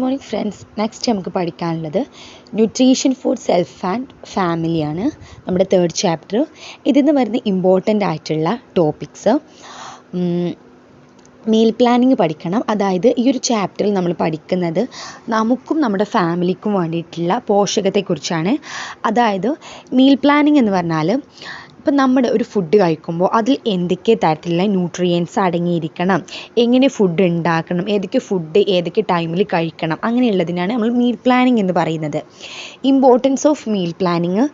Morning friends. Next നമുക്ക് പഠിക്കാനുള്ളത് nutrition for self and ഫാമിലിയാണ് നമ്മുടെ 3rd ചാപ്റ്റർ. ഇതിൽ നിന്ന് വരുന്ന ഇമ്പോർട്ടൻ്റ് ആയിട്ടുള്ള ടോപ്പിക്സ് മീൽ പ്ലാനിങ് പഠിക്കണം. അതായത് ഈ ഒരു ചാപ്റ്ററിൽ നമ്മൾ പഠിക്കുന്നത് നമുക്കും നമ്മുടെ ഫാമിലിക്കും വേണ്ടിയിട്ടുള്ള പോഷകത്തെക്കുറിച്ചാണ്. അതായത് മീൽ പ്ലാനിങ് എന്ന് പറഞ്ഞാൽ ഇപ്പം നമ്മുടെ ഒരു ഫുഡ് കഴിക്കുമ്പോൾ അതിൽ എന്തൊക്കെ തരത്തിലുള്ള ന്യൂട്രിയൻസ് അടങ്ങിയിരിക്കണം, എങ്ങനെ ഫുഡ് ഉണ്ടാക്കണം, ഏതൊക്കെ ഫുഡ് ഏതൊക്കെ ടൈമിൽ കഴിക്കണം, അങ്ങനെയുള്ളതിനാണ് നമ്മൾ മീൽ പ്ലാനിങ് എന്ന് പറയുന്നത്. Importance of meal planning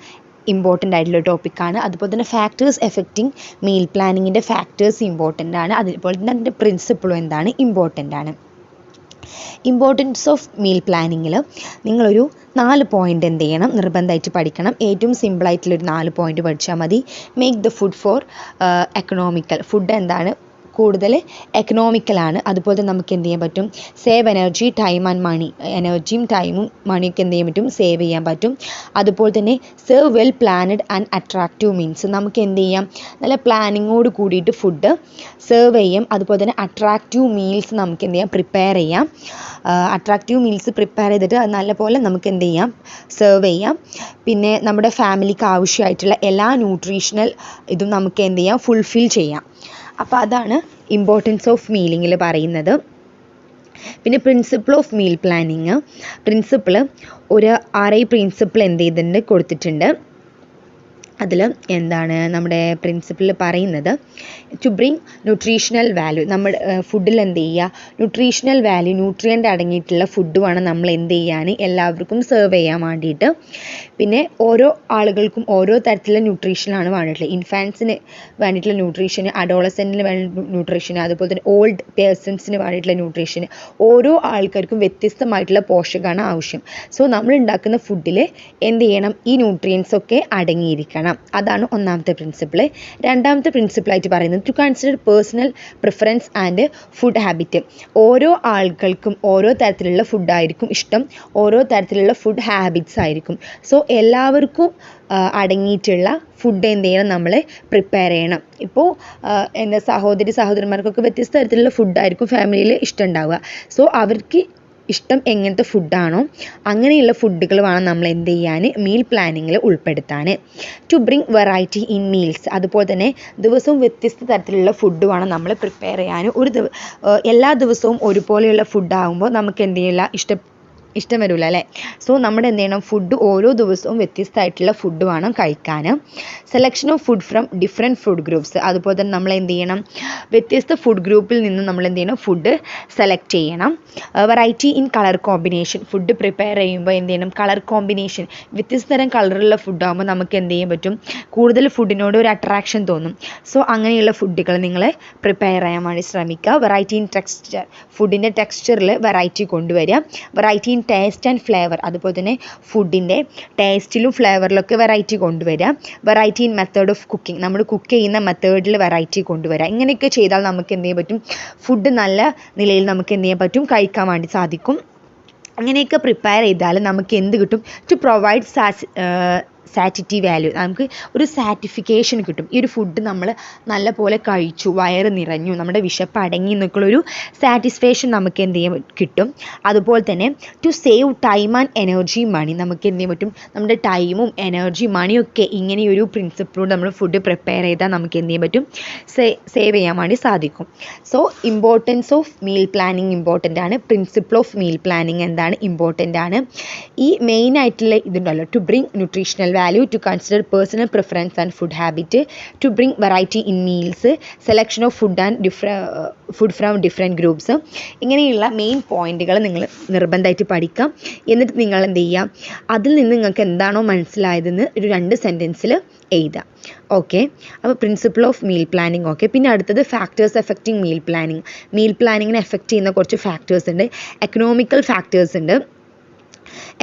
important ആയിട്ടുള്ള ടോപ്പിക്കാണ്. അതുപോലെ തന്നെ ഫാക്ടേഴ്സ് എഫക്റ്റിംഗ് മീൽ പ്ലാനിങ്ങിൻ്റെ ഫാക്ടേഴ്സ് ഇമ്പോർട്ടൻ്റ് ആണ്. അതുപോലെ തന്നെ അതിൻ്റെ പ്രിൻസിപ്പിളും എന്താണ്, ഇമ്പോർട്ടൻ്റ് ആണ്. ഇമ്പോർട്ടൻസ് ഓഫ് മീൽ പ്ലാനിങ്ങിൽ നിങ്ങളൊരു 4 പോയിൻ്റ് എന്ത് ചെയ്യണം, നിർബന്ധമായിട്ട് പഠിക്കണം. ഏറ്റവും സിമ്പിളായിട്ടുള്ളൊരു 4 പോയിൻ്റ് പഠിച്ചാൽ മതി. Make the food for economical. Food എന്താണ്, കൂടുതൽ എക്കണോമിക്കലാണ്. അതുപോലെ തന്നെ നമുക്ക് എന്ത് ചെയ്യാൻ പറ്റും, save energy, time and money. എനർജിയും ടൈമും മണിയൊക്കെ എന്ത് ചെയ്യാൻ പറ്റും, സേവ് ചെയ്യാൻ പറ്റും. അതുപോലെ തന്നെ serve well planned and attractive means. നമുക്ക് എന്ത് ചെയ്യാം, നല്ല പ്ലാനിങ്ങോട് കൂടിയിട്ട് ഫുഡ് സെർവ് ചെയ്യാം. അതുപോലെ തന്നെ അട്രാക്റ്റീവ് മീൽസ് നമുക്ക് എന്ത് ചെയ്യാം, പ്രിപ്പയർ ചെയ്യാം. അട്രാക്റ്റീവ് മീൽസ് പ്രിപ്പയർ ചെയ്തിട്ട് അത് നല്ലപോലെ നമുക്ക് എന്ത് ചെയ്യാം, സെർവ് ചെയ്യാം. പിന്നെ നമ്മുടെ ഫാമിലിക്ക് ആവശ്യമായിട്ടുള്ള എല്ലാ ന്യൂട്രീഷണൽ ഇതും നമുക്ക് എന്ത് ചെയ്യാം, ഫുൾഫിൽ ചെയ്യാം. അപ്പോൾ അതാണ് ഇമ്പോർട്ടൻസ് ഓഫ് മീലിങ്ങിൽ പറയുന്നത്. പിന്നെ പ്രിൻസിപ്പിൾ ഓഫ് മീൽ പ്ലാനിങ്. ഒരു 6 പ്രിൻസിപ്പിൾ എന്ത് ചെയ്തിട്ടുണ്ട്, കൊടുത്തിട്ടുണ്ട്. അതിൽ എന്താണ് നമ്മുടെ പ്രിൻസിപ്പിൾ പറയുന്നത്, ടു ബ്രിങ് ന്യൂട്രീഷണൽ വാല്യൂ. നമ്മുടെ ഫുഡിൽ എന്ത് ചെയ്യുക, ന്യൂട്രീഷണൽ വാല്യൂ, ന്യൂട്രിയൻ്റ് അടങ്ങിയിട്ടുള്ള ഫുഡ് വേണം നമ്മൾ എന്ത് ചെയ്യാൻ, എല്ലാവർക്കും സെർവ് ചെയ്യാൻ വേണ്ടിയിട്ട്. പിന്നെ ഓരോ ആളുകൾക്കും ഓരോ തരത്തിലുള്ള ന്യൂട്രീഷനാണ് വേണ്ടിയിട്ടുള്ളത്. ഇൻഫാൻസിന് വേണ്ടിയിട്ടുള്ള ന്യൂട്രീഷന്, അഡോളസെൻറ്റിന് വേണ്ടി ന്യൂട്രീഷന്, അതുപോലെ തന്നെ ഓൾഡ് പേഴ്സൺസിന് വേണ്ടിയിട്ടുള്ള ന്യൂട്രീഷന്, ഓരോ ആൾക്കാർക്കും വ്യത്യസ്തമായിട്ടുള്ള പോഷകമാണ് ആവശ്യം. സോ നമ്മൾ ഉണ്ടാക്കുന്ന ഫുഡിൽ എന്ത് ചെയ്യണം, ഈ ന്യൂട്രിയൻസ് ഒക്കെ അടങ്ങിയിരിക്കണം. അതാണ് ഒന്നാമത്തെ പ്രിൻസിപ്പിൾ. രണ്ടാമത്തെ പ്രിൻസിപ്പിളായിട്ട് പറയുന്നത് to consider personal preference and food habit. ഓരോ ആൾക്കാർക്കും ഓരോ തരത്തിലുള്ള ഫുഡായിരിക്കും ഇഷ്ടം, ഓരോ തരത്തിലുള്ള ഫുഡ് ഹാബിറ്റ്സ് ആയിരിക്കും. സോ എല്ലാവർക്കും അടങ്ങിയിട്ടുള്ള ഫുഡ് എന്ത് ചെയ്യണം, നമ്മൾ പ്രിപ്പയർ ചെയ്യണം. ഇപ്പോൾ എന്താ സഹോദരന്മാർക്കൊക്കെ വ്യത്യസ്ത തരത്തിലുള്ള ഫുഡായിരിക്കും ഫാമിലിയിൽ ഇഷ്ടം ഉണ്ടാവുക. സോ അവർക്ക് ഇഷ്ടം എങ്ങനത്തെ ഫുഡാണോ അങ്ങനെയുള്ള ഫുഡുകൾ വേണം നമ്മൾ എന്ത് ചെയ്യാൻ, മീൽ പ്ലാനിങ്ങിൽ ഉൾപ്പെടുത്താൻ. To bring variety in meals. അതുപോലെ തന്നെ ദിവസവും വ്യത്യസ്ത തരത്തിലുള്ള ഫുഡ് വേണം നമ്മൾ പ്രിപ്പയർ ചെയ്യാൻ. എല്ലാ ദിവസവും ഒരുപോലെയുള്ള ഫുഡാകുമ്പോൾ നമുക്ക് എന്ത് ചെയ്യില്ല, ഇഷ്ടം വരില്ല അല്ലേ. സോ നമ്മുടെ എന്ത് ചെയ്യണം, ഫുഡ് ഓരോ ദിവസവും വ്യത്യസ്തമായിട്ടുള്ള ഫുഡ് വേണം കഴിക്കാൻ. Selection of food from different food groups. അതുപോലെ തന്നെ നമ്മൾ എന്ത് ചെയ്യണം, വ്യത്യസ്ത ഫുഡ് ഗ്രൂപ്പിൽ നിന്ന് നമ്മൾ എന്ത് ചെയ്യണം, ഫുഡ് സെലക്ട് ചെയ്യണം. Variety in colour combination. Food prepare ചെയ്യുമ്പോൾ എന്ത് ചെയ്യണം, കളർ കോമ്പിനേഷൻ, വ്യത്യസ്ത തരം കളറുള്ള ഫുഡാകുമ്പോൾ നമുക്ക് എന്ത് ചെയ്യാൻ പറ്റും, കൂടുതൽ ഫുഡിനോട് ഒരു അട്രാക്ഷൻ തോന്നും. സോ അങ്ങനെയുള്ള ഫുഡുകൾ നിങ്ങൾ പ്രിപ്പയർ ചെയ്യാൻ വേണ്ടി ശ്രമിക്കുക. Variety in texture. ഫുഡിൻ്റെ ടെക്സ്ചറിൽ വെറൈറ്റി കൊണ്ടുവരിക. Variety in taste and flavour. അതുപോലെ തന്നെ ഫുഡിൻ്റെ ടേസ്റ്റിലും ഫ്ലേവറിലൊക്കെ വെറൈറ്റി കൊണ്ടുവരിക. Variety in method of cooking. നമ്മൾ കുക്ക് ചെയ്യുന്ന മെത്തേഡിൽ വെറൈറ്റി കൊണ്ടുവരിക. ഇങ്ങനെയൊക്കെ ചെയ്താൽ നമുക്ക് എന്ത് ചെയ്യാൻ പറ്റും, ഫുഡ് നല്ല നിലയിൽ നമുക്ക് എന്ത് ചെയ്യാൻ പറ്റും, കഴിക്കാൻ വേണ്ടി സാധിക്കും. അങ്ങനെയൊക്കെ പ്രിപ്പയർ ചെയ്താൽ നമുക്ക് എന്ത് കിട്ടും, ടു പ്രൊവൈഡ് സാറ്റിറ്റി വാല്യൂ. നമുക്ക് ഒരു സാറ്റിഫിക്കേഷൻ കിട്ടും. ഈ ഒരു ഫുഡ് നമ്മൾ നല്ല പോലെ കഴിച്ചു, വയറ് നിറഞ്ഞു, നമ്മുടെ വിശപ്പ് അടങ്ങി എന്നൊക്കെയുള്ളൊരു സാറ്റിസ്ഫാക്ഷൻ നമുക്ക് എന്ത് ചെയ്യാൻ കിട്ടും. അതുപോലെ തന്നെ to save time and energy money. നമുക്ക് എന്ത് ചെയ്യാൻ പറ്റും, നമ്മുടെ ടൈമും എനർജി മണിയൊക്കെ ഇങ്ങനെയൊരു പ്രിൻസിപ്പിളോട് നമ്മൾ ഫുഡ് പ്രിപ്പയർ ചെയ്താൽ നമുക്ക് എന്ത് ചെയ്യാൻ പറ്റും, സേവ് ചെയ്യാൻ വേണ്ടി സാധിക്കും. So importance of meal planning important ആണ്. പ്രിൻസിപ്പിൾ ഓഫ് മീൽ പ്ലാനിങ് എന്താണ്, ഇമ്പോർട്ടൻ്റ് ആണ്. ഈ മെയിനായിട്ടുള്ള ഇതുണ്ടല്ലോ, to bring nutritional value, to consider personal preference and food habit, to bring variety in meals, selection of food from different groups. ഇങ്ങനെയുള്ള main പോയിന്റുകൾ നിങ്ങൾ നിർബന്ധമായിട്ട് പഠിക്കാം. എന്നിട്ട് നിങ്ങൾ എന്ത് ചെയ്യുക, അതിൽ നിന്ന് നിങ്ങൾക്ക് എന്താണോ മനസ്സിലായതെന്ന് ഒരു 2 സെൻറ്റൻസിൽ എഴുതാം. ഓക്കെ, അപ്പോൾ principle of meal planning okay. പിന്നെ അടുത്തത് factors affecting meal planning. Meal പ്ലാനിങ്ങിനെ എഫക്റ്റ് ചെയ്യുന്ന കുറച്ച് ഫാക്ടേഴ്സ് ഉണ്ട്. എക്കണോമിക്കൽ ഫാക്ടേഴ്സ് ഉണ്ട്,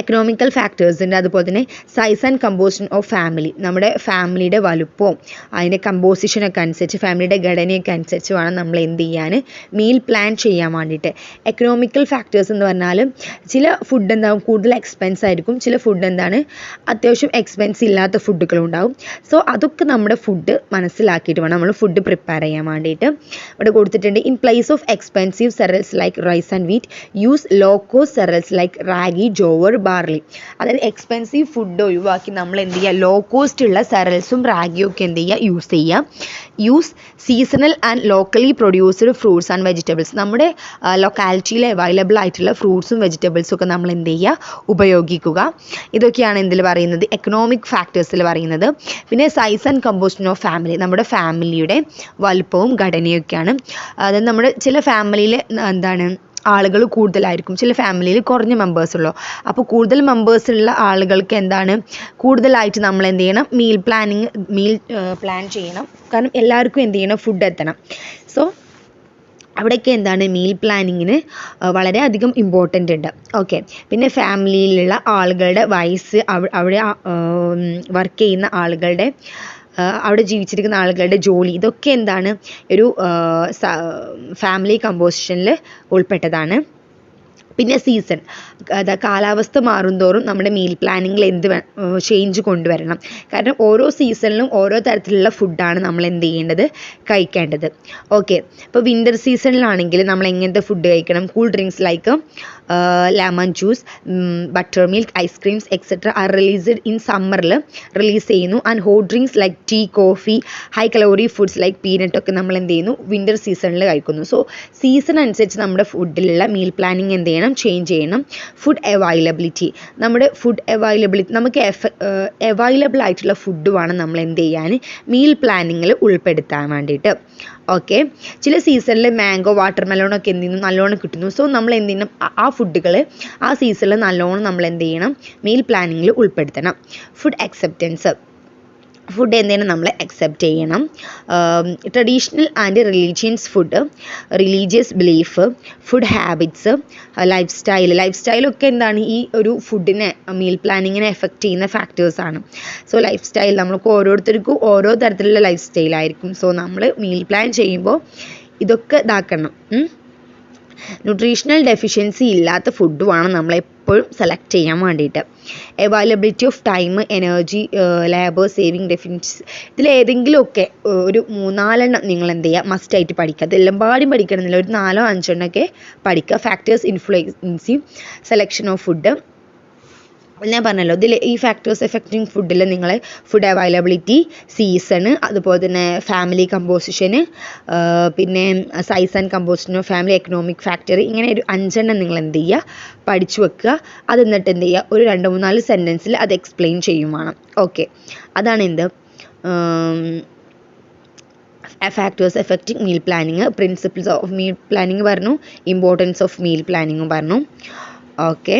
എക്കണോമിക്കൽ ഫാക്ടേഴ്സ് ഉണ്ട്, അതുപോലെ തന്നെ size and composition of family, നമ്മുടെ ഫാമിലിയുടെ വലുപ്പവും അതിൻ്റെ കമ്പോസിഷനൊക്കെ അനുസരിച്ച് ഫാമിലിയുടെ ഘടനയൊക്കെ അനുസരിച്ച് വേണം നമ്മൾ എന്ത് ചെയ്യാൻ, മീൽ പ്ലാൻ ചെയ്യാൻ വേണ്ടിയിട്ട്. എക്കണോമിക്കൽ ഫാക്ടേഴ്സ് എന്ന് പറഞ്ഞാൽ ചില ഫുഡ് എന്താകും കൂടുതൽ എക്സ്പെൻസ് ആയിരിക്കും, ചില ഫുഡ് എന്താണ് അത്യാവശ്യം എക്സ്പെൻസ് ഇല്ലാത്ത ഫുഡുകളും ഉണ്ടാവും. സോ അതൊക്കെ നമ്മുടെ ഫുഡ് മനസ്സിലാക്കിയിട്ട് വേണം നമ്മൾ ഫുഡ് പ്രിപ്പയർ ചെയ്യാൻ വേണ്ടിയിട്ട്. ഇവിടെ കൊടുത്തിട്ടുണ്ട്, in place of expensive cereals like rice and wheat use low cost cereals like ragi, jowar, barley. അതായത് എക്സ്പെൻസീവ് ഫുഡ് ഒഴിവാക്കി നമ്മൾ എന്ത് ചെയ്യുക, ലോ കോസ്റ്റ് ഉള്ള സെറൽസും റാഗിയും ഒക്കെ എന്ത് ചെയ്യുക, യൂസ് ചെയ്യുക. Use seasonal and locally produced fruits and vegetables, നമ്മുടെ ലൊക്കാലിറ്റിയിൽ അവൈലബിൾ ആയിട്ടുള്ള ഫ്രൂട്ട്സും വെജിറ്റബിൾസും ഒക്കെ നമ്മൾ എന്ത് ചെയ്യുക, ഉപയോഗിക്കുക. ഇതൊക്കെയാണ് എന്തിൽ പറയുന്നത്, എക്കണോമിക് ഫാക്ടേഴ്സിൽ പറയുന്നത്. പിന്നെ size and composition of family, നമ്മുടെ ഫാമിലിയുടെ വലുപ്പവും ഘടനയൊക്കെയാണ്. അതായത് നമ്മുടെ ചില ഫാമിലിയിൽ എന്താണ് ആളുകൾ കൂടുതലായിരിക്കും, ചില ഫാമിലിയിൽ കുറഞ്ഞ മെമ്പേഴ്സ് ഉള്ളൂ. അപ്പോൾ കൂടുതൽ മെമ്പേഴ്സ് ഉള്ള ആളുകൾക്ക് എന്താണ് കൂടുതലായിട്ട് നമ്മൾ എന്ത് ചെയ്യണം, മീൽ പ്ലാൻ ചെയ്യണം. കാരണം എല്ലാവർക്കും എന്ത് ചെയ്യണം, ഫുഡ് എത്തണം. സോ അവിടെയൊക്കെ എന്താണ് മീൽ പ്ലാനിങ്ങിന് വളരെയധികം ഇമ്പോർട്ടൻ്റ് ഉണ്ട്. ഓക്കെ, പിന്നെ ഫാമിലിയിലുള്ള ആളുകളുടെ വയസ്സ്, അവിടെ വർക്ക് ചെയ്യുന്ന ആളുകളുടെ, അവിടെ ജീവിച്ചിരിക്കുന്ന ആളുകളുടെ ജോലി, ഇതൊക്കെ എന്താണ് ഒരു ഫാമിലി കമ്പോസിഷനിൽ ഉൾപ്പെട്ടതാണ്. പിന്നെ സീസൺ, കാലാവസ്ഥ മാറുന്തോറും നമ്മുടെ മീൽ പ്ലാനിങ്ങിൽ ചേഞ്ച് കൊണ്ടുവരണം. കാരണം ഓരോ സീസണിലും ഓരോ തരത്തിലുള്ള ഫുഡാണ് നമ്മൾ എന്ത് ചെയ്യേണ്ടത്, കഴിക്കേണ്ടത്. ഓക്കെ, ഇപ്പോൾ വിൻ്റർ സീസണിലാണെങ്കിൽ നമ്മൾ എങ്ങനത്തെ ഫുഡ് കഴിക്കണം, cool drinks like lemon juice, buttermilk, ice creams etcetera are released in സമ്മറിൽ റിലീസ് ചെയ്യുന്നു. And hot drinks like tea, coffee, high calorie foods like peanut ഒക്കെ നമ്മൾ എന്ത് ചെയ്യുന്നു, വിൻ്റർ സീസണിൽ കഴിക്കുന്നു. സോ സീസൺ അനുസരിച്ച് നമ്മുടെ ഫുഡിലുള്ള മീൽ പ്ലാനിങ് എന്ത് ചെയ്യണം, ചേഞ്ച് ചെയ്യണം. ഫുഡ് അവൈലബിലിറ്റി, നമ്മുടെ ഫുഡ് അവൈലബിലിറ്റി, നമുക്ക് അവൈലബിൾ ആയിട്ടുള്ള ഫുഡ് വേണം നമ്മൾ എന്ത് ചെയ്യാൻ, മീൽ പ്ലാനിങ്ങിൽ ഉൾപ്പെടുത്താൻ വേണ്ടിയിട്ട്. ഓക്കെ, ചില സീസണിൽ മാംഗോ, വാട്ടർ മെലോണൊക്കെ എന്ത് ചെയ്യുന്നു, നല്ലോണം കിട്ടുന്നു. സോ നമ്മൾ എന്ത് ചെയ്യണം, ആ ഫുഡുകൾ ആ സീസണിൽ നല്ലോണം നമ്മൾ എന്ത് ചെയ്യണം, മീൽ പ്ലാനിങ്ങിൽ ഉൾപ്പെടുത്തണം. ഫുഡ് അക്സെപ്റ്റൻസ്, ഫുഡ് എന്തെങ്കിലും നമ്മൾ അക്സെപ്റ്റ് ചെയ്യണം. Traditional and religious religious belief, food habits, life സ്റ്റൈലൊക്കെ എന്താണ് ഈ ഒരു ഫുഡിനെ, മീൽ പ്ലാനിങ്ങിനെ എഫക്റ്റ് ചെയ്യുന്ന ഫാക്ടേഴ്സാണ്. സോ ലൈഫ് സ്റ്റൈൽ, നമ്മൾക്ക് ഓരോരുത്തർക്കും ഓരോ തരത്തിലുള്ള ലൈഫ് സ്റ്റൈലായിരിക്കും. സോ നമ്മൾ മീൽ പ്ലാൻ ചെയ്യുമ്പോൾ ഇതൊക്കെ ഇതാക്കണം. ന്യൂട്രീഷണൽ ഡെഫിഷ്യൻസി ഇല്ലാത്ത ഫുഡ് വേണം നമ്മളെപ്പോഴും സെലക്ട് ചെയ്യാൻ വേണ്ടിയിട്ട്. Availability of time, energy, labour saving deficiency, ഇതിലേതെങ്കിലുമൊക്കെ ഒരു 3-4 നിങ്ങൾ എന്ത് ചെയ്യുക, മസ്റ്റായിട്ട് പഠിക്കുക. അതെല്ലാം പാടും പഠിക്കണമെന്നില്ല, ഒരു 4-5 പഠിക്കുക. Factors influencing selection of food, ഞാൻ പറഞ്ഞല്ലോ ഇതിൽ ഈ ഫാക്ടേഴ്സ് എഫക്റ്റിംഗ് ഫുഡിൽ നിങ്ങൾ ഫുഡ് അവൈലബിലിറ്റി, സീസണ്, അതുപോലെ തന്നെ ഫാമിലി കമ്പോസിഷന്, പിന്നെ size and composition of family, economic factor, ഇങ്ങനെ ഒരു 5 നിങ്ങൾ എന്ത് ചെയ്യുക, പഠിച്ചു വെക്കുക. അത് എന്നിട്ട് എന്ത് ചെയ്യുക, ഒരു 2-3-4 സെൻറ്റൻസിൽ അത് എക്സ്പ്ലെയിൻ ചെയ്യും വേണം. ഓക്കെ, അതാണ് എന്ത് factors affecting meal planning. Principles of meal planning പറഞ്ഞു, ഇമ്പോർട്ടൻസ് ഓഫ് മീൽ പ്ലാനിങ്ങും പറഞ്ഞു. ഓക്കെ,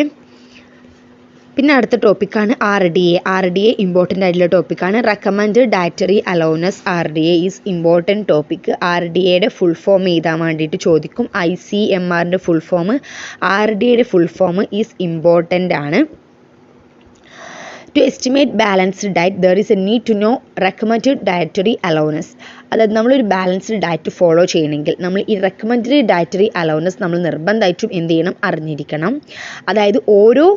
പിന്നെ അടുത്ത ടോപ്പിക്കാണ് RDA ഇമ്പോർട്ടൻ്റ് ആയിട്ടുള്ള ടോപ്പിക്കാണ്. Recommend dietary allowance, RDA is important topic. RDAയുടെ ഫുൾ ഫോം എഴുതാൻ വേണ്ടിയിട്ട് ചോദിക്കും. ICMRൻ്റെ ഫുൾ ഫോം, RDAയുടെ ഫുൾ ഫോം ഈസ് ഇമ്പോർട്ടൻ്റ് ആണ്. To estimate balanced diet, there is a need to know recommended dietary allowance. അതായത് നമ്മളൊരു ബാലൻസ്ഡ് ഡയറ്റ് ഫോളോ ചെയ്യണമെങ്കിൽ നമ്മൾ ഈ റെക്കമെൻഡഡ് ഡയറ്ററി അലൗവൻസ് നമ്മൾ നിർബന്ധമായിട്ടും എന്ത് ചെയ്യണം, അറിഞ്ഞിരിക്കണം. അതായത് ഓരോ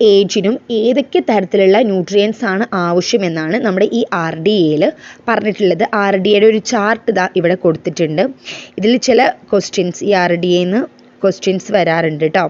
ഏജിനും ഏതൊക്കെ തരത്തിലുള്ള ന്യൂട്രിയൻസ് ആണ് ആവശ്യമെന്നാണ് നമ്മുടെ ഈ RDAയിൽ പറഞ്ഞിട്ടുള്ളത്. RDAയുടെ ഒരു ചാർട്ട് ഇതാ ഇവിടെ കൊടുത്തിട്ടുണ്ട്. ഇതിൽ ചില ക്വസ്റ്റ്യൻസ് ഈ RDAന്ന് ക്വസ്റ്റ്യൻസ് വരാറുണ്ട് കേട്ടോ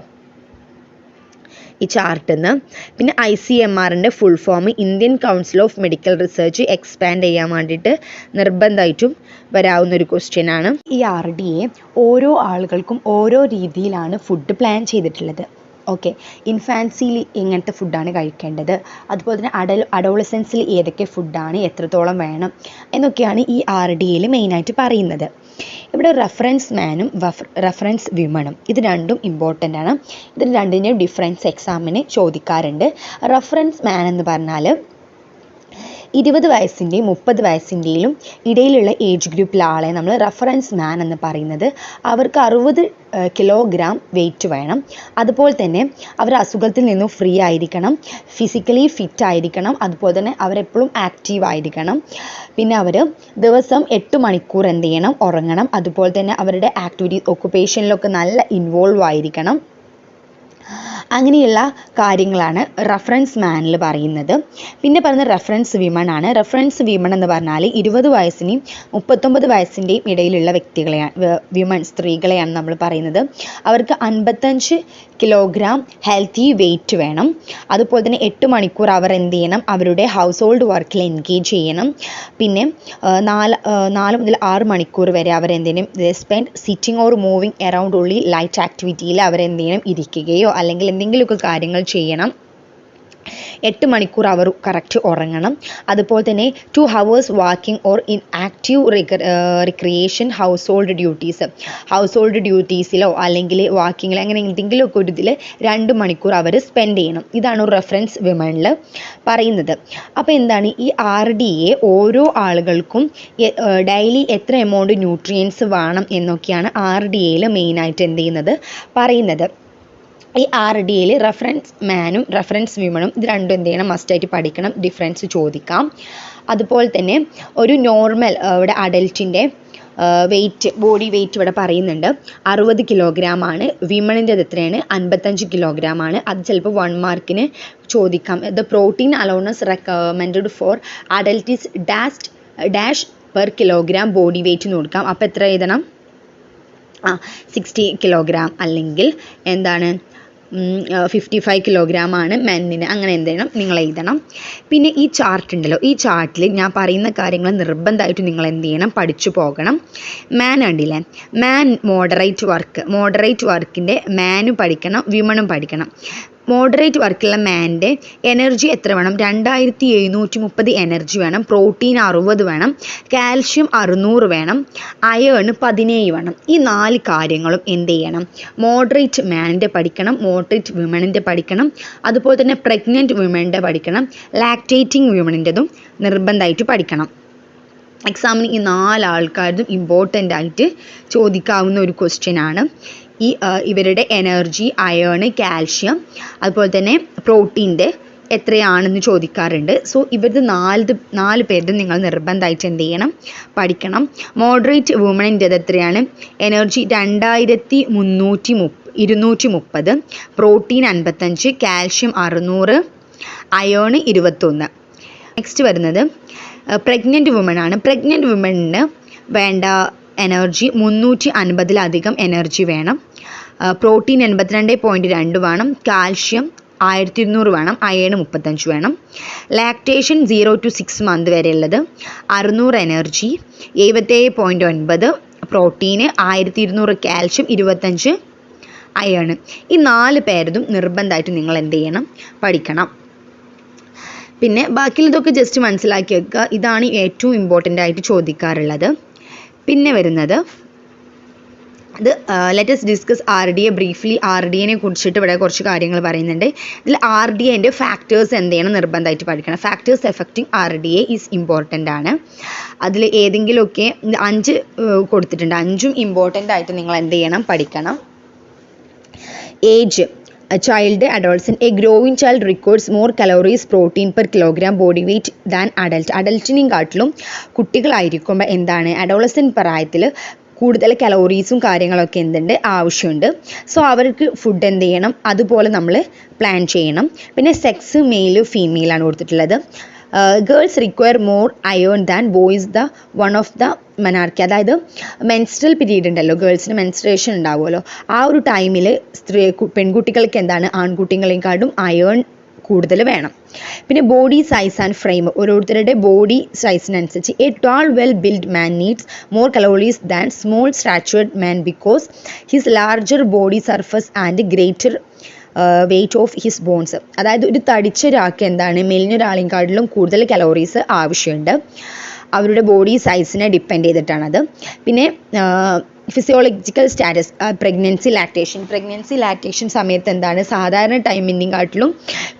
ഈ ചാർട്ടിൽ നിന്ന്. പിന്നെ ICMRൻ്റെ full form, Indian council of medical research, expand ചെയ്യാൻ വേണ്ടിയിട്ട് നിർബന്ധമായിട്ടും വരാവുന്ന ഒരു ക്വസ്റ്റ്യൻ ആണ്. ഈ RDA ഓരോ ആളുകൾക്കും ഓരോ രീതിയിലാണ് ഫുഡ് പ്ലാൻ ചെയ്തിട്ടുള്ളത്. ഓക്കെ, ഇൻഫാൻസിയിൽ എങ്ങനത്തെ ഫുഡാണ് കഴിക്കേണ്ടത്, അതുപോലെ തന്നെ അഡോളസൻസിൽ ഏതൊക്കെ ഫുഡാണ് എത്രത്തോളം വേണം എന്നൊക്കെയാണ് ഈ RDAയിൽ മെയിനായിട്ട് പറയുന്നത്. ഇവിടെ റെഫറൻസ് മാനും റെഫറൻസ് വിമണും ഇത് രണ്ടും ഇമ്പോർട്ടൻ്റ് ആണ്. ഇതിന് രണ്ടിൻ്റെയും ഡിഫറൻസ് എക്സാമിന് ചോദിക്കാറുണ്ട്. റെഫറൻസ് മാൻ എന്ന് പറഞ്ഞാൽ 20 വയസ്സിൻ്റെയും 30 വയസ്സിൻ്റെയും ഇടയിലുള്ള ഏജ് ഗ്രൂപ്പിലെ ആളെ നമ്മൾ റെഫറൻസ് മാൻ എന്ന് പറയുന്നത്. അവർക്ക് 60 കിലോഗ്രാം വെയിറ്റ് വേണം. അതുപോലെ തന്നെ അവർ അസുഖത്തിൽ നിന്നും ഫ്രീ ആയിരിക്കണം, ഫിസിക്കലി ഫിറ്റ് ആയിരിക്കണം, അതുപോലെ തന്നെ അവരെപ്പോഴും ആക്റ്റീവ് ആയിരിക്കണം. പിന്നെ അവർ ദിവസം 8 മണിക്കൂർ എന്ത് ചെയ്യണം, ഉറങ്ങണം. അതുപോലെ തന്നെ അവരുടെ ഒക്കുപേഷനിലൊക്കെ നല്ല ഇൻവോൾവ് ആയിരിക്കണം. അങ്ങനെയുള്ള കാര്യങ്ങളാണ് റെഫറൻസ് മാനിൽ പറയുന്നത്. പിന്നെ പറയുന്നത് റെഫറൻസ് വിമൺ ആണ്. റെഫറൻസ് വിമൺ എന്ന് പറഞ്ഞാൽ 20 വയസ്സിനെയും 39 വയസ്സിൻ്റെയും ഇടയിലുള്ള വ്യക്തികളെയാണ്, സ്ത്രീകളെയാണ് നമ്മൾ പറയുന്നത്. അവർക്ക് 55 കിലോഗ്രാം ഹെൽത്തി വെയിറ്റ് വേണം. അതുപോലെ തന്നെ 8 മണിക്കൂർ അവർ എന്ത് ചെയ്യണം, അവരുടെ ഹൗസ് ഹോൾഡ് വർക്കിൽ എൻഗേജ് ചെയ്യണം. പിന്നെ 4 മുതൽ 6 മണിക്കൂർ വരെ അവരെന്ത് ചെയ്യണം, spend sitting or moving around only light ആക്ടിവിറ്റിയിൽ അവരെന്ത് ചെയ്യണം, ഇരിക്കുകയോ അല്ലെങ്കിൽ എന്തെങ്കിലുമൊക്കെ കാര്യങ്ങൾ ചെയ്യണം. 8 മണിക്കൂർ അവർ കറക്റ്റ് ഉറങ്ങണം. അതുപോലെ തന്നെ 2 hours walking or in active recreation household ഡ്യൂട്ടീസിലോ അല്ലെങ്കിൽ വാക്കിങ്ങിലോ അങ്ങനെ എന്തെങ്കിലുമൊക്കെ ഒരു ഇതിൽ 2 മണിക്കൂർ അവർ സ്പെൻഡ് ചെയ്യണം. ഇതാണ് ഒരു റെഫറൻസ് വിമണിൽ പറയുന്നത്. അപ്പോൾ എന്താണ് ഈ RDA ഓരോ ആളുകൾക്കും ഡെയിലി എത്ര എമൗണ്ട് ന്യൂട്രിയൻസ് വേണം എന്നൊക്കെയാണ് RDAയിൽ മെയിനായിട്ട് എന്ത് ചെയ്യുന്നത്, പറയുന്നത്. ഈ RDAയിൽ റെഫറൻസ് മാനും റെഫറൻസ് വിമണും ഇത് രണ്ടും എന്ത് ചെയ്യണം, മസ്റ്റായിട്ട് പഠിക്കണം. ഡിഫറൻസ് ചോദിക്കാം. അതുപോലെ തന്നെ ഒരു നോർമൽ ഇവിടെ അഡൽറ്റിൻ്റെ ബോഡി വെയിറ്റ് ഇവിടെ പറയുന്നുണ്ട് 60 കിലോഗ്രാം ആണ്. വിമണിൻ്റെത് എത്രയാണ്, 55 കിലോഗ്രാം ആണ്. അത് ചിലപ്പോൾ 1 മാർക്കിന് ചോദിക്കാം. The protein allowance recommended for adult is dash per kilogram body weight എന്ന് കൊടുക്കാം. അപ്പോൾ എത്ര എഴുതണം, 60 കിലോഗ്രാം അല്ലെങ്കിൽ എന്താണ് 55 കിലോഗ്രാം ആണ് മെന്നിന്. അങ്ങനെ എന്ത് ചെയ്യണം, നിങ്ങൾ എഴുതണം. പിന്നെ ഈ ചാർട്ട് ഉണ്ടല്ലോ, ഈ ചാർട്ടിൽ ഞാൻ പറയുന്ന കാര്യങ്ങൾ നിർബന്ധമായിട്ട് നിങ്ങൾ എന്ത് ചെയ്യണം, പഠിച്ചു പോകണം. മാൻ ഉണ്ടല്ലേ, മാൻ മോഡറേറ്റ് വർക്കിൻ്റെ മാനും പഠിക്കണം, വിമണും പഠിക്കണം. മോഡറേറ്റ് വർക്കുള്ള മാൻ്റെ എനർജി എത്ര വേണം, 2730 എനർജി വേണം. പ്രോട്ടീൻ 60 വേണം. കാൽഷ്യം 600 വേണം. അയേൺ 17 വേണം. ഈ 4 കാര്യങ്ങളും എന്ത് ചെയ്യണം, മോഡറേറ്റ് മാനിൻ്റെ പഠിക്കണം, മോഡറേറ്റ് വിമണിൻ്റെ പഠിക്കണം, അതുപോലെ തന്നെ പ്രഗ്നൻറ്റ് വിമണിൻ്റെ പഠിക്കണം, ലാക്ടേറ്റിംഗ് വിമണിൻ്റെതും നിർബന്ധമായിട്ട് പഠിക്കണം. എക്സാമിന് ഈ 4 ആൾക്കാരും ഇമ്പോർട്ടൻ്റ് ആയിട്ട് ചോദിക്കാവുന്ന ഒരു ക്വസ്റ്റ്യൻ ആണ്. ഇവരുടെ എനർജി, അയേൺ, കാൽഷ്യം, അതുപോലെ തന്നെ പ്രോട്ടീൻ്റെ എത്രയാണെന്ന് ചോദിക്കാറുണ്ട്. സോ ഇവരുടെ 4 പേരുടെ നിങ്ങൾ നിർബന്ധമായിട്ട് എന്ത് ചെയ്യണം, പഠിക്കണം. മോഡറേറ്റ് വുമണിൻ്റെത് എത്രയാണ്, energy 2230, protein 55, calcium 600, iron 21. Next വരുന്നത് പ്രഗ്നൻറ്റ് വുമൺ ആണ്. പ്രഗ്നൻറ്റ് വുമണിന് വേണ്ട എനർജി 350 എനർജി വേണം. പ്രോട്ടീൻ 82.2 വേണം. കാൽഷ്യം 1200 വേണം. അയേൺ 35 വേണം. ലാക്ടേഷൻ 0 to 6 മന്ത് വരെ ഉള്ളത് 600 എനർജി, 77.9 പ്രോട്ടീന്, 1200 കാൽഷ്യം, 25 അയേൺ. ഈ 4 പേരതും നിർബന്ധമായിട്ട് നിങ്ങൾ എന്ത് ചെയ്യണം, പഠിക്കണം. പിന്നെ ബാക്കിയുള്ളതൊക്കെ ജസ്റ്റ് മനസ്സിലാക്കി വെക്കുക. ഇതാണ് ഏറ്റവും ഇമ്പോർട്ടൻ്റ് ആയിട്ട് ചോദിക്കാറുള്ളത്. പിന്നെ വരുന്നത് ലെറ്റസ് ഡിസ്കസ് RDA ബ്രീഫ്ലി. RDAനെ കുറിച്ചിട്ട് ഇവിടെ കുറച്ച് കാര്യങ്ങൾ പറയുന്നുണ്ട്. ഇതിൽ RDAൻ്റെ ഫാക്ടേഴ്സ് എന്ത് ചെയ്യണം, നിർബന്ധമായിട്ട് പഠിക്കണം. Factors affecting RDA is important ആണ്. അതിൽ ഏതെങ്കിലുമൊക്കെ 5 കൊടുത്തിട്ടുണ്ട്. 5ഉം ഇമ്പോർട്ടൻ്റ് ആയിട്ട് നിങ്ങൾ എന്ത് ചെയ്യണം, പഠിക്കണം. Age, child, adolescent. A growing child requires more calories protein per kilogram body weight than adult. അഡൽറ്റിനെയും കാട്ടിലും കുട്ടികളായിരിക്കുമ്പോൾ എന്താണ്, അഡോളസെൻറ്റ് പ്രായത്തിൽ കൂടുതൽ കലോറീസും കാര്യങ്ങളൊക്കെ എന്തുണ്ട്, ആവശ്യമുണ്ട്. സോ അവർക്ക് ഫുഡ് എന്ത് ചെയ്യണം, അതുപോലെ നമ്മൾ പ്ലാൻ ചെയ്യണം. പിന്നെ സെക്സ് മെയിൽ ഫീമെയിലാണ് കൊടുത്തിട്ടുള്ളത്. Girls require more iron than boys the one of the menarche. അതായത് മെൻസ്ട്രൽ പീരീഡ് ഉണ്ടല്ലോ, ഗേൾസിന് മെൻസ്ട്രേഷൻ ഉണ്ടാവുമല്ലോ, ആ ഒരു ടൈമിൽ പെൺകുട്ടികൾക്ക് എന്താണ്, ആൺകുട്ടികളെക്കാളും അയേൺ കൂടുതൽ വേണം. പിന്നെ ബോഡി സൈസ് ആൻഡ് ഫ്രെയിം, ഓരോരുത്തരുടെ ബോഡി സൈസിനനുസരിച്ച് a tall well build man needs more calories than small statured man because his larger body surface and greater weight of his bones. അതായത് ഒരു തടിച്ച ഒരാൾക്ക് എന്താണ്, മെലിഞ്ഞൊരാളെക്കാട്ടിലും കൂടുതൽ കലോറീസ് ആവശ്യമുണ്ട്. അവരുടെ ബോഡി സൈസിനെ ഡിപ്പെൻഡ് ചെയ്തിട്ടാണത്. പിന്നെ ഫിസിയോളജിക്കൽ സ്റ്റാറ്റസ്, പ്രഗ്നൻസി ലാക്ടേഷൻ സമയത്ത് എന്താണ്, സാധാരണ ടൈമിനെക്കാട്ടിലും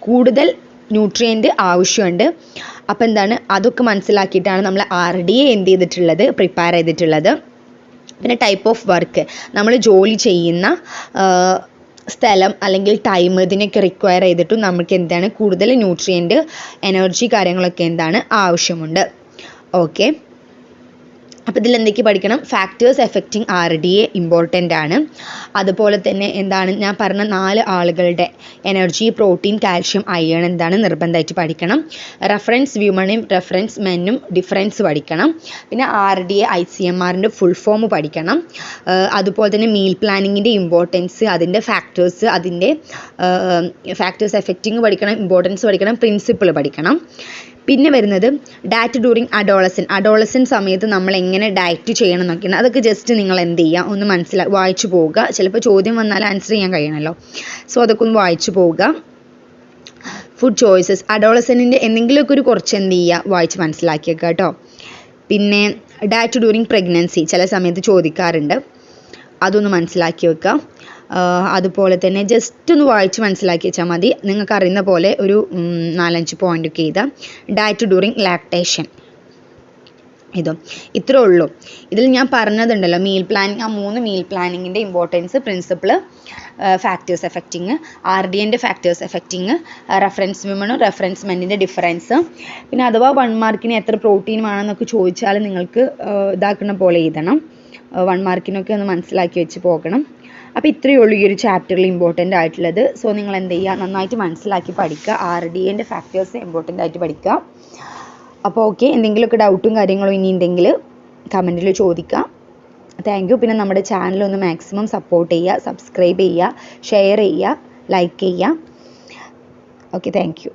കൂടുതൽ ന്യൂട്രിയൻ്റ് ആവശ്യമുണ്ട്. അപ്പോൾ എന്താണ് അതൊക്കെ മനസ്സിലാക്കിയിട്ടാണ് നമ്മൾ RDA എന്ത് ചെയ്തിട്ടുള്ളത്, പ്രിപ്പയർ ചെയ്തിട്ടുള്ളത്. പിന്നെ ടൈപ്പ് ഓഫ് വർക്ക്, നമ്മൾ ജോലി ചെയ്യുന്ന സ്ഥലം അല്ലെങ്കിൽ ടൈം ഇതിനൊക്കെ റിക്വയർ ചെയ്തിട്ടും നമുക്ക് എന്താണ് കൂടുതൽ ന്യൂട്രിയൻറ്റ്, എനർജി കാര്യങ്ങളൊക്കെ എന്താണ് ആവശ്യമുണ്ട്. ഓക്കെ, അപ്പോൾ ഇതിൽ എന്തൊക്കെ പഠിക്കണം? ഫാക്ടേഴ്സ് എഫക്റ്റിംഗ് RDA ഇമ്പോർട്ടൻ്റ് ആണ്. അതുപോലെ തന്നെ എന്താണ് ഞാൻ പറഞ്ഞ 4 ആളുകളുടെ എനർജി, പ്രോട്ടീൻ, കാൽഷ്യം, അയൺ എന്താണ് നിർബന്ധമായിട്ട് പഠിക്കണം. റെഫറൻസ് വ്യൂമണും റെഫറൻസ് മെന്നും ഡിഫറൻസ് പഠിക്കണം. പിന്നെ RDA ICMRൻ്റെ ഫുൾ ഫോം പഠിക്കണം. അതുപോലെ തന്നെ മീൽ പ്ലാനിങ്ങിൻ്റെ ഇമ്പോർട്ടൻസ്, അതിൻ്റെ ഫാക്ടേഴ്സ്, അതിൻ്റെ ഫാക്ടേഴ്സ് എഫക്റ്റിംഗ് പഠിക്കണം, ഇമ്പോർട്ടൻസ് പഠിക്കണം, പ്രിൻസിപ്പിൾ പഠിക്കണം. പിന്നെ വരുന്നത് ഡയറ്റ് ഡ്യൂറിങ് അഡോളസൻ സമയത്ത് നമ്മൾ എങ്ങനെ ഡയറ്റ് ചെയ്യണം എന്നൊക്കെയാണ്. അതൊക്കെ ജസ്റ്റ് നിങ്ങൾ എന്ത് ചെയ്യുക, ഒന്ന് വായിച്ചു പോവുക. ചിലപ്പോൾ ചോദ്യം വന്നാൽ ആൻസർ ചെയ്യാൻ കഴിയണമല്ലോ. സോ അതൊക്കെ ഒന്ന് വായിച്ചു പോവുക. ഫുഡ് ചോയ്സസ്, അഡോളസൻറ്റിൻ്റെ എന്തെങ്കിലുമൊക്കെ ഒരു കുറച്ച് എന്ത് ചെയ്യുക, വായിച്ച് മനസ്സിലാക്കിയേക്കുക കേട്ടോ. പിന്നെ ഡയറ്റ് ഡ്യൂറിങ് പ്രഗ്നൻസി ചില സമയത്ത് ചോദിക്കാറുണ്ട്, അതൊന്ന് മനസ്സിലാക്കി വെക്കുക. അതുപോലെ തന്നെ ജസ്റ്റ് ഒന്ന് വായിച്ച് മനസ്സിലാക്കി വെച്ചാൽ മതി. നിങ്ങൾക്ക് അറിയുന്ന പോലെ ഒരു 4-5 പോയിൻ്റൊക്കെ എഴുതാം. ഡയറ്റ് ഡ്യൂറിങ് ലാക്ടേഷൻ, ഇത്രേ ഉള്ളൂ. ഇതിൽ ഞാൻ പറഞ്ഞതുണ്ടല്ലോ മീൽ പ്ലാനിങ്, ആ 3 മീൽ പ്ലാനിങ്ങിൻ്റെ ഇമ്പോർട്ടൻസ്, പ്രിൻസിപ്പിൾ, ഫാക്ടേഴ്സ് എഫക്റ്റിങ്, RDAൻ്റെ ഫാക്ടേഴ്സ് എഫക്റ്റിങ്, റെഫറൻസ് വിമണും റെഫറൻസ് മെന്നിൻ്റെ ഡിഫറൻസ്. പിന്നെ അഥവാ 1 മാർക്കിന് എത്ര പ്രോട്ടീൻ വേണമെന്നൊക്കെ ചോദിച്ചാൽ നിങ്ങൾക്ക് ഇതാക്കുന്ന പോലെ എഴുതണം. 1 മാർക്കിനൊക്കെ ഒന്ന് മനസ്സിലാക്കി വെച്ച് പോകണം. അപ്പോൾ ഇത്രയേ ഉള്ളൂ ഈ ഒരു ചാപ്റ്ററിൽ ഇമ്പോർട്ടൻ്റ് ആയിട്ടുള്ളത്. സോ നിങ്ങൾ എന്ത് ചെയ്യുക, നന്നായിട്ട് മനസ്സിലാക്കി പഠിക്കുക. RDAൻ്റെ ഫാക്ടേഴ്സ് ഇമ്പോർട്ടൻ്റ് ആയിട്ട് പഠിക്കുക. അപ്പോൾ ഓക്കെ, എന്തെങ്കിലുമൊക്കെ ഡൗട്ടും കാര്യങ്ങളും ഇനി ഉണ്ടെങ്കിൽ കമൻറ്റിൽ ചോദിക്കുക. Thank you. പിന്നെ നമ്മുടെ ചാനലൊന്ന് മാക്സിമം സപ്പോർട്ട് ചെയ്യുക, സബ്സ്ക്രൈബ് ചെയ്യുക, ഷെയർ ചെയ്യുക, ലൈക്ക് ചെയ്യുക. Okay, thank you.